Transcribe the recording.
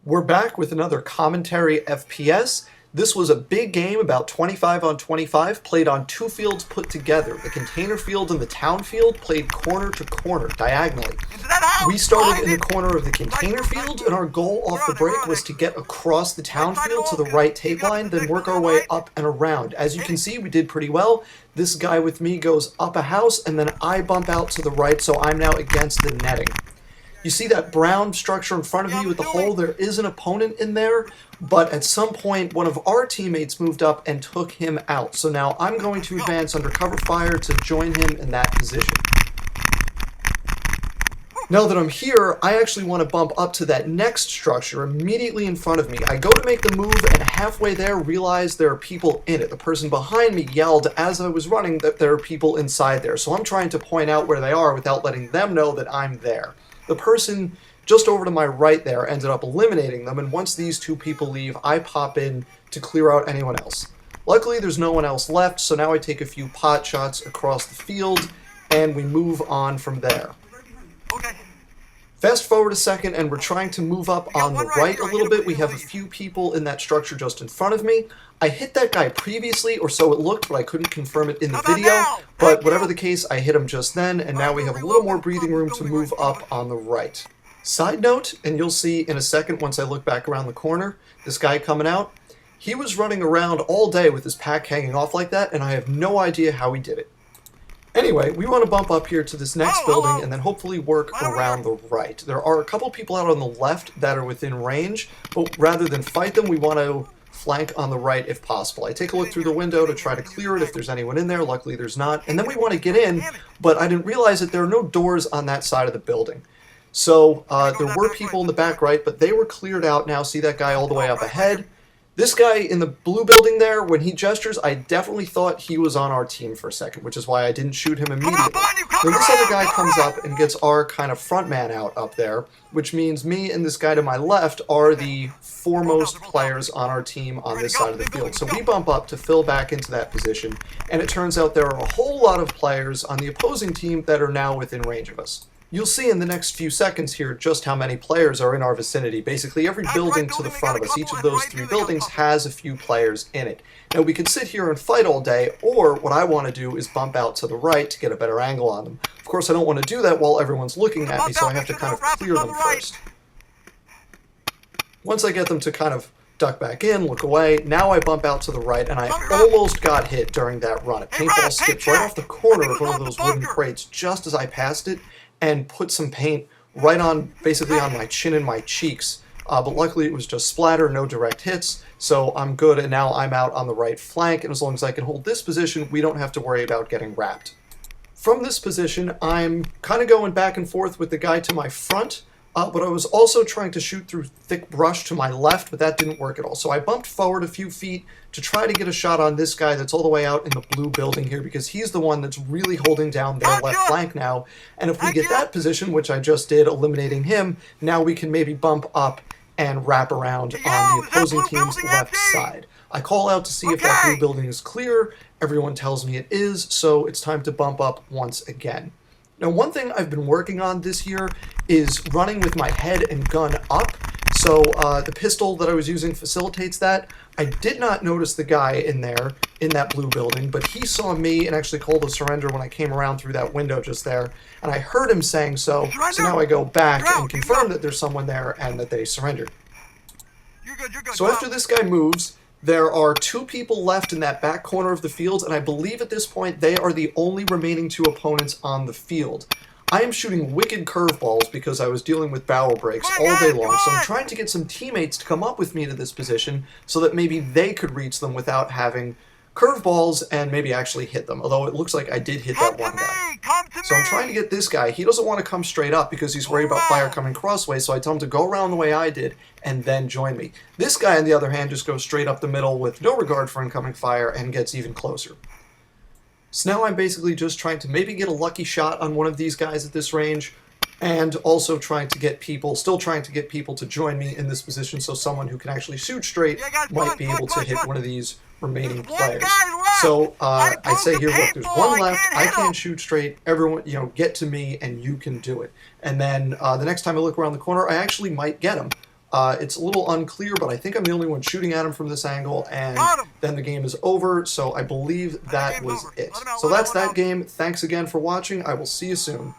We're back with another commentary FPS. This was a big game, about 25 on 25, played on two fields put together. The container field and the town field played corner to corner, diagonally. We started in the corner of the container field, and our goal off the break was to get across the town field to the right tape line, then work our way up and around. As you can see, we did pretty well. This guy with me goes up a house, and then I bump out to the right, so I'm now against the netting. You see that brown structure in front of me with the hole? There is an opponent in there, but at some point one of our teammates moved up and took him out. So now I'm going to advance under cover fire to join him in that position. Now that I'm here, I actually want to bump up to that next structure immediately in front of me. I go to make the move, and halfway there realize there are people in it. The person behind me yelled as I was running that there are people inside there. So I'm trying to point out where they are without letting them know that I'm there. The person just over to my right there ended up eliminating them, and once these two people leave, I pop in to clear out anyone else. Luckily, there's no one else left, so now I take a few pot shots across the field, and we move on from there. Fast forward a second, and we're trying to move up on the right a little bit. We have a few people in that structure just in front of me. I hit that guy previously, or so it looked, but I couldn't confirm it in the video. But whatever the case, I hit him just then, and now we have a little more breathing room to move up on the right. Side note, and you'll see in a second once I look back around the corner, this guy coming out, he was running around all day with his pack hanging off like that, and I have no idea how he did it. Anyway, we want to bump up here to this next building and then hopefully work around the right. There are a couple people out on the left that are within range, but rather than fight them, we want to flank on the right if possible. I take a look through the window to try to clear it if there's anyone in there. Luckily there's not. And then we want to get in, but I didn't realize that there are no doors on that side of the building. So there were people in the back right, but they were cleared out now. See that guy all the way up ahead? This guy in the blue building there, when he gestures, I definitely thought he was on our team for a second, which is why I didn't shoot him immediately. Then this other guy comes up and gets our kind of front man out up there, which means me and this guy to my left are the foremost players on our team on this side of the field. So we bump up to fill back into that position, and it turns out there are a whole lot of players on the opposing team that are now within range of us. You'll see in the next few seconds here just how many players are in our vicinity. Basically, every building to the front of us, each of those three buildings has a few players in it. Now, we could sit here and fight all day, or what I want to do is bump out to the right to get a better angle on them. Of course, I don't want to do that while everyone's looking at me, so I have to kind of clear them first. Once I get them to kind of duck back in, look away, now I bump out to the right, and I almost got hit during that run. A paintball skipped right off the corner of one of those wooden crates just as I passed it, and put some paint right on, basically on my chin and my cheeks. But luckily it was just splatter, no direct hits, so I'm good, and now I'm out on the right flank, and as long as I can hold this position, we don't have to worry about getting wrapped. From this position, I'm kind of going back and forth with the guy to my front, but I was also trying to shoot through thick brush to my left, but that didn't work at all. So I bumped forward a few feet to try to get a shot on this guy that's all the way out in the blue building here, because he's the one that's really holding down their left flank now. And if we get that position, which I just did, eliminating him, now we can maybe bump up and wrap around on the opposing team's left side. I call out to see if that blue building is clear. Everyone tells me it is, so it's time to bump up once again. Now, one thing I've been working on this year is running with my head and gun up, so the pistol that I was using facilitates that. I did not notice the guy in there, in that blue building, but he saw me and actually called a surrender when I came around through that window just there, and I heard him saying so now I go back and confirm that there's someone there and that they surrendered. So after this guy moves, there are two people left in that back corner of the field, and I believe at this point they are the only remaining two opponents on the field. I am shooting wicked curveballs because I was dealing with barrel breaks all day long, so I'm trying to get some teammates to come up with me to this position so that maybe they could reach them without having curveballs and maybe actually hit them, although it looks like I did hit that one guy. So I'm trying to get this guy. He doesn't want to come straight up because he's worried about fire coming crossways, so I tell him to go around the way I did and then join me. This guy, on the other hand, just goes straight up the middle with no regard for incoming fire and gets even closer. So now I'm basically just trying to maybe get a lucky shot on one of these guys at this range, and also trying to get people, still trying to get people to join me in this position so someone who can actually shoot straight might be able to hit one of these remaining players. So I say here, look, there's one left, I can't shoot straight, everyone, get to me and you can do it. And then the next time I look around the corner, I actually might get him. It's a little unclear, but I think I'm the only one shooting at him from this angle, and then the game is over, so I believe that was it. So that's that game. Thanks again for watching. I will see you soon.